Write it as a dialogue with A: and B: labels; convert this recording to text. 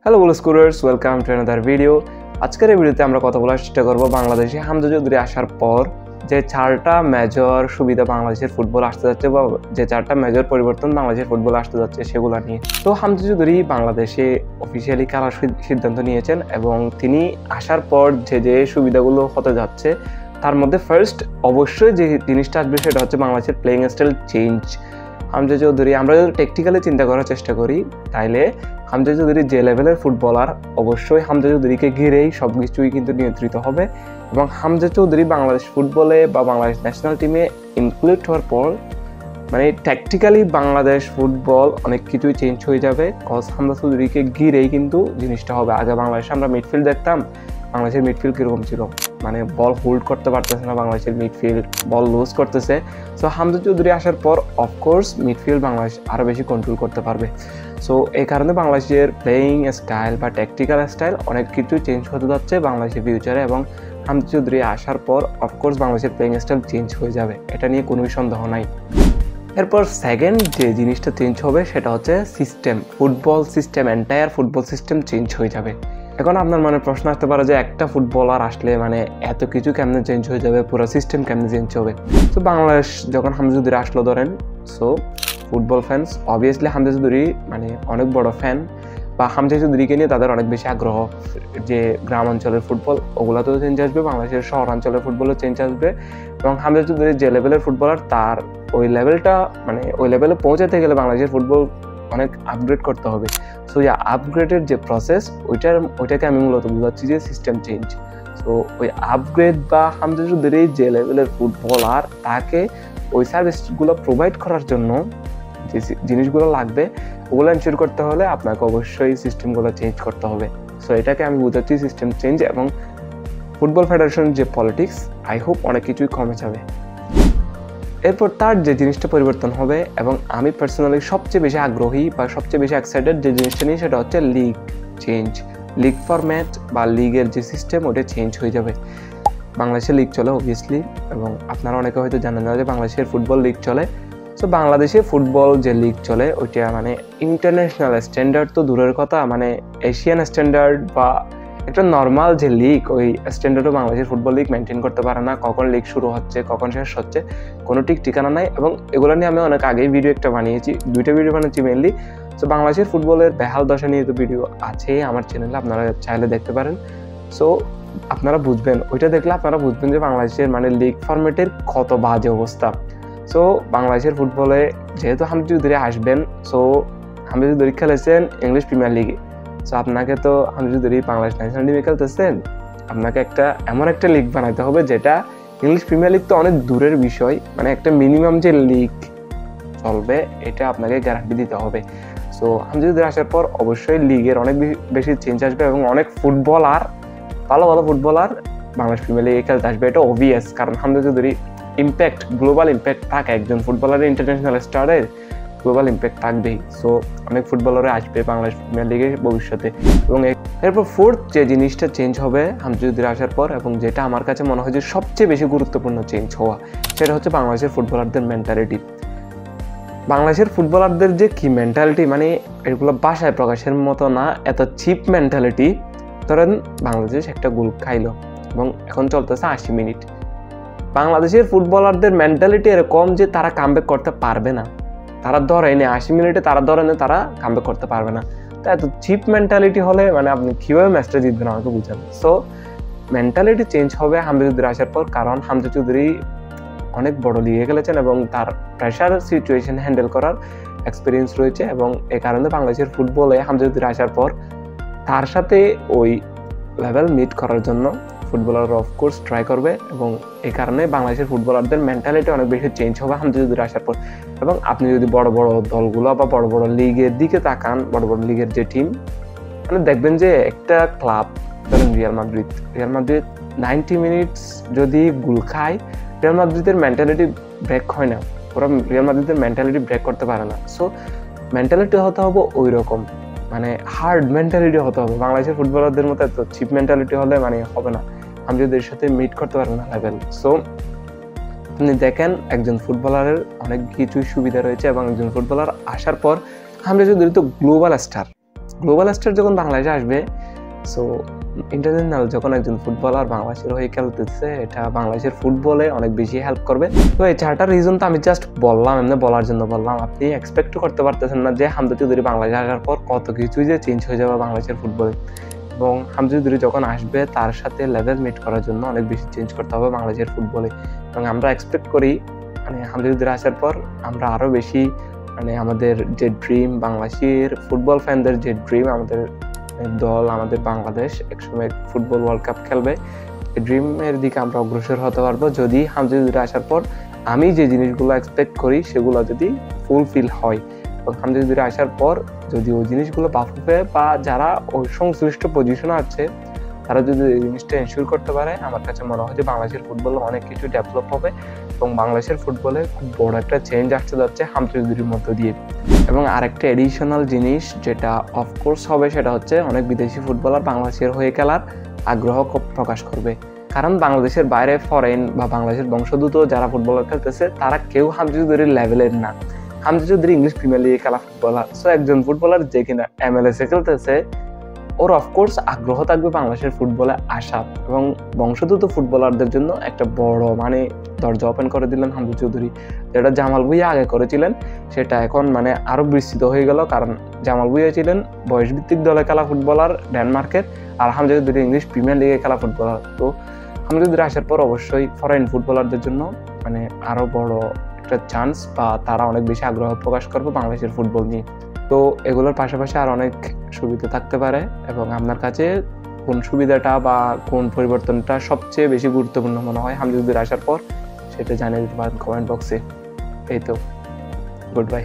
A: Hello বলো স্কুলার্স, welcome to another video. আজকের এই ভিডিওতে আমরা কথা বলার চেষ্টা করবো বাংলাদেশে হামজা চৌধুরী আসার পর যে চারটা মেজর সুবিধা বাংলাদেশের ফুটবল আসতে যাচ্ছে বা যে চারটা মেজর পরিবর্তন বাংলাদেশের ফুটবল আসতে যাচ্ছে সেগুলো নিয়ে। তো হামজা চৌধুরী বাংলাদেশে অফিসিয়ালি খেলার সিদ্ধান্ত নিয়েছেন এবং তিনি আসার পর যে সুবিধাগুলো হতে যাচ্ছে তার মধ্যে ফার্স্ট অবশ্যই যে জিনিসটা আসবে সেটা হচ্ছে বাংলাদেশের playing style change. Hamza Chowdhury, আমরা যদি টেকনিক্যালি চিন্তা করার চেষ্টা করি তাইলে হামজা চৌধুরী যে লেভেলের ফুটবলার, অবশ্যই হামজা চৌধুরীকে ঘিরেই সব কিছুই কিন্তু নিয়ন্ত্রিত হবে এবং হামজা চৌধুরী বাংলাদেশ ফুটবলে বা বাংলাদেশ ন্যাশনাল টিমে ইনক্লুড হওয়ার পর মানে ট্যাকটিক্যালি বাংলাদেশ ফুটবল অনেক কিছুই চেঞ্জ হয়ে যাবে। কজ হামজা চৌধুরীকে ঘিরেই কিন্তু জিনিসটা হবে। আগে বাংলাদেশে আমরা মিডফিল্ড দেখতাম, বাংলাদেশের মিডফিল্ড কীরকম ছিল, মানে বল হোল্ড করতে পারতেছে না বাংলাদেশের মিডফিল্ড, বল লুজ করতেছে। সো হামজা চৌধুরী আসার পর অফকোর্স মিডফিল্ড বাংলাদেশ আরও বেশি কন্ট্রোল করতে পারবে। সো এই কারণে বাংলাদেশের প্লেয়িং স্টাইল বা ট্যাকটিক্যাল স্টাইল অনেক কিছু চেঞ্জ হতে যাচ্ছে বাংলাদেশের ফিউচারে এবং হামজা চৌধুরী আসার পর অফকোর্স বাংলাদেশের প্লেয়িং স্টাইল চেঞ্জ হয়ে যাবে, এটা নিয়ে কোনো সন্দেহ নাই। এরপর সেকেন্ড যে জিনিসটা চেঞ্জ হবে সেটা হচ্ছে system, football system, entire football system change হয়ে যাবে। এখন আপনার মনে প্রশ্ন আসতে পারে যে একটা ফুটবলার আসলে মানে এত কিছু কেমনে চেঞ্জ হয়ে যাবে, পুরো সিস্টেম কেমনে চেঞ্জ হবে। তো বাংলাদেশ যখন হামজা চৌধুরী আসলো ধরেন, so football fans obviously Hamza Chowdhury মানে অনেক বড় ফ্যান বা হামজা চৌধুরীকে নিয়ে তাদের অনেক বেশি আগ্রহ। যে গ্রাম অঞ্চলের ফুটবল ওগুলোতেও চেঞ্জ আসবে, বাংলাদেশের শহরাঞ্চলের ফুটবলেও চেঞ্জ আসবে এবং হামজা চৌধুরী যে লেভেলের ফুটবলার তার ওই লেভেলটা মানে ওই লেভেলে পৌঁছাতে গেলে বাংলাদেশের ফুটবল অনেক আপগ্রেড করতে হবে। সো আপগ্রেডের যে প্রসেস ওইটাকে আমি মূলত বোঝাচ্ছি যে সিস্টেম চেঞ্জ। সো ওই আপগ্রেড বা হামজা চৌধুরী যে লেভেলের ফুটবলার তাকে ওই সার্ভিসগুলো প্রোভাইড করার জন্য যে জিনিসগুলো লাগবে ওগুলো এনশিওর করতে হলে আপনাকে অবশ্যই সিস্টেমগুলো চেঞ্জ করতে হবে। সো এটাকে আমি বোঝাচ্ছি সিস্টেম চেঞ্জ এবং ফুটবল ফেডারেশন যে পলিটিক্স আই হোপ অনেক কিছুই কমে যাবে। এরপর তার যে জিনিসটা পরিবর্তন হবে এবং আমি পার্সোনালি সবচেয়ে বেশি আগ্রহী বা সবচেয়ে বেশি এক্সাইটেড যে জিনিসটা নিয়ে সেটা হচ্ছে লিগ চেঞ্জ। লিগ ফরম্যাট বা লিগের যে সিস্টেম ওটা চেঞ্জ হয়ে যাবে। বাংলাদেশে লিগ চলে অবভিয়াসলি এবং আপনারা অনেকে হয়তো জানেন না যে বাংলাদেশের ফুটবল লিগ চলে। সো বাংলাদেশে ফুটবল যে লিগ চলে ওইটা মানে ইন্টারন্যাশনাল স্ট্যান্ডার্ড তো দূরের কথা, মানে এশিয়ান স্ট্যান্ডার্ড বা একটা নর্মাল যে লিগ ওই স্ট্যান্ডার্ডও বাংলাদেশের ফুটবল লিগ মেনটেন করতে পারে না। কখন লিগ শুরু হচ্ছে কখন শেষ হচ্ছে কোনো ঠিক ঠিকানা নাই এবং এগুলো নিয়ে আমি অনেক আগেই ভিডিও একটা বানিয়েছি, দুইটা ভিডিও বানিয়েছি মেনলি। সো বাংলাদেশের ফুটবলের বেহাল দশা নিয়ে তো ভিডিও আছে আমার চ্যানেলে, আপনারা চাইলে দেখতে পারেন। সো আপনারা বুঝবেন, ওইটা দেখলে আপনারা বুঝবেন যে বাংলাদেশের মানে লিগ ফরম্যাটের কত বাজে অবস্থা। সো বাংলাদেশের ফুটবলে যেহেতু হামজা চৌধুরী আসবেন, সো হামজা চৌধুরী খেলেছেন ইংলিশ প্রিমিয়ার লিগে। সো আপনাকে তো হামজা চৌধুরী বাংলাদেশ ন্যাশনাল টিমে খেলতেছেন, আপনাকে এমন একটা লিগ বানাইতে হবে যেটা ইংলিশ প্রিমিয়ার লিগ তো অনেক দূরের বিষয়, মানে একটা মিনিমাম যে লিগ চলবে এটা আপনাকে গ্যারান্টি দিতে হবে। সো হামজা চৌধুরী আসার পর অবশ্যই লিগের অনেক বেশি চেঞ্জ আসবে এবং অনেক ফুটবলার, ভালো ভালো ফুটবলার বাংলাদেশ প্রিমিয়ার লিগে খেলতে আসবে, এটা অবভিয়াস। কারণ Hamza Chowdhury impact, global impact থাকে, একজন ফুটবলারের ইন্টারন্যাশনাল স্টারের গ্লোবাল ইম্প্যাক্ট থাকবেই। সো অনেক ফুটবলাররা আসবে বাংলাদেশ প্রিমিয়ার লিগে ভবিষ্যতে। এবং এরপর ফোর্থ যে জিনিসটা চেঞ্জ হবে হামজা চৌধুরী আসার পর এবং যেটা আমার কাছে মনে হয় যে সবচেয়ে বেশি গুরুত্বপূর্ণ চেঞ্জ হওয়া, সেটা হচ্ছে বাংলাদেশের ফুটবলারদের মেন্টালিটি। বাংলাদেশের ফুটবলারদের যে কি মেন্টালিটি, মানে এগুলো ভাষায় প্রকাশের মতো না, এত চিপ মেন্টালিটি। ধরেন বাংলাদেশ একটা গোল খাইলো এবং এখন চলতেছে 80 মিনিট, বাংলাদেশের ফুটবলারদের মেন্টালিটি এরকম যে তারা কামব্যাক করতে পারবে না, তারা ধরে এনে 80 মিনিটে তারা ধরে এনে তারা কামব্যাক করতে পারবে না। তো এত চিপ মেন্টালিটি হলে মানে আপনি কীভাবে ম্যাচটা জিতবেন আমাকে বুঝান। সো মেন্টালিটি চেঞ্জ হবে হামজা চৌধুরী আসার পর, কারণ হামজা চৌধুরী অনেক বড় লিগে খেলেছেন এবং তার প্রেশার সিচুয়েশন হ্যান্ডেল করার এক্সপিরিয়েন্স রয়েছে এবং এই কারণে বাংলাদেশের ফুটবলে হামজা চৌধুরী আসার পর তার সাথে ওই লেভেল মিট করার জন্য ফুটবলাররা অফকোর্স ট্রাই করবে এবং এই কারণে বাংলাদেশের ফুটবলারদের মেন্টালিটি অনেক বেশি চেঞ্জ হবে হামজা চৌধুরী আসার পর। এবং আপনি যদি বড় বড় দলগুলো বা বড় বড় লিগের দিকে তাকান, বড় বড় লিগের যে টিম, মানে দেখবেন যে একটা ক্লাব ধরেন রিয়াল মাদ্রিদ 90 মিনিটস যদি গোল খায়, রিয়াল মাদ্রিদের মেন্টালিটি ব্রেক হয় না, ওরা রিয়াল মাদ্রিদের মেন্টালিটি ব্রেক করতে পারে না। সো মেন্টালিটি হতে হবে ওই রকম, মানে হার্ড মেন্টালিটি হতে হবে। বাংলাদেশের ফুটবলারদের মতো এত চিপ মেন্টালিটি হলে মানে হবে না, আমাদের সাথে মিট করতে পারবে না লেভেল। সো আপনি দেখেন একজন ফুটবলারের অনেক কিছুই সুবিধা রয়েছে এবং একজন ফুটবলার আসার পর হামজা চৌধুরী তো গ্লোবাল স্টার, গ্লোবাল স্টার যখন বাংলাদেশে আসবে, সো ইন্টারন্যাশনাল যখন একজন ফুটবলার বাংলাদেশের হয়ে খেলতেছে, এটা বাংলাদেশের ফুটবলে অনেক বেশি হেল্প করবে। তো এই 4টা রিজন তো আমি জাস্ট বললাম, এমনি বলার জন্য বললাম। আপনি এক্সপেক্ট করতে পারতেছেন না যে হামজা চৌধুরী বাংলাদেশে আসার পর কত কিছুই যে চেঞ্জ হয়ে যাবে বাংলাদেশের ফুটবলে, এবং হামজা চৌধুরী যখন আসবে তার সাথে লেভেল মিট করার জন্য অনেক বেশি চেঞ্জ করতে হবে বাংলাদেশের ফুটবলে। এবং আমরা এক্সপেক্ট করি মানে হামজা চৌধুরী আসার পর আমরা আরও বেশি মানে আমাদের যে ড্রিম, বাংলাদেশের ফুটবল ফ্যানদের যে ড্রিম, আমাদের দল, আমাদের বাংলাদেশ একসময় ফুটবল ওয়ার্ল্ড কাপ খেলবে, এই ড্রিমের দিকে আমরা অগ্রসর হতে পারবো যদি হামজা চৌধুরী আসার পর আমি যে জিনিসগুলো এক্সপেক্ট করি সেগুলো যদি ফুলফিল হয়। এবং হামজা চৌধুরী আসার পর যদি ওই জিনিসগুলো বাফুফে বা যারা ওই সংশ্লিষ্ট পজিশনে আছে তারা যদি এই জিনিসটা এনশিওর করতে পারে, আমার কাছে মনে হয় যে বাংলাদেশের ফুটবলে অনেক কিছু ডেভেলপ হবে এবং বাংলাদেশের ফুটবলে খুব বড় একটা চেঞ্জ আসতে যাচ্ছে হামজা চৌধুরীর মধ্য দিয়ে। এবং আরেকটা এডিশনাল জিনিস যেটা অফকোর্স হবে সেটা হচ্ছে অনেক বিদেশি ফুটবলার বাংলাদেশের হয়ে খেলার আগ্রহ প্রকাশ করবে, কারণ বাংলাদেশের বাইরে ফরেন বা বাংলাদেশের বংশোদ্ভূত যারা ফুটবলার খেলতেছে তারা কেউ হামজা চৌধুরীর লেভেলের না। হামজা চৌধুরী ইংলিশ প্রিমিয়ার লিগে খেলা ফুটবলার, সো একজন ফুটবলার যে কিনা MLS-এ খেলতেছে ওর অফকোর্স আগ্রহ থাকবে বাংলাদেশের ফুটবলে আসা, এবং বংশোদ্ভূত ফুটবলারদের জন্য একটা বড় মানে দরজা ওপেন করে দিলেন হামজা চৌধুরী। যেটা জামাল ভুঁইয়া আগে করেছিলেন সেটা এখন মানে আরও বিস্তৃত হয়ে গেল, কারণ জামাল ভুঁইয়া ছিলেন বয়সভিত্তিক দলে খেলা ফুটবলার ডেনমার্কের, আর হামজা চৌধুরী ইংলিশ প্রিমিয়ার লিগে খেলা ফুটবলার। তো হামজা চৌধুরী আসার পর অবশ্যই ফরেন ফুটবলারদের জন্য মানে আরও বড় একটা চান্স, বা তারা অনেক বেশি আগ্রহ প্রকাশ করবে বাংলাদেশের ফুটবল নিয়ে। তো এগুলোর পাশাপাশি আর অনেক সুবিধা থাকতে পারে, এবং আপনার কাছে কোন সুবিধাটা বা কোন পরিবর্তনটা সবচেয়ে বেশি গুরুত্বপূর্ণ মনে হয় হামজা চৌধুরী আসার পর সেটা জানিয়ে দিতে পারেন কমেন্ট বক্সে। এই তো, গুড বাই।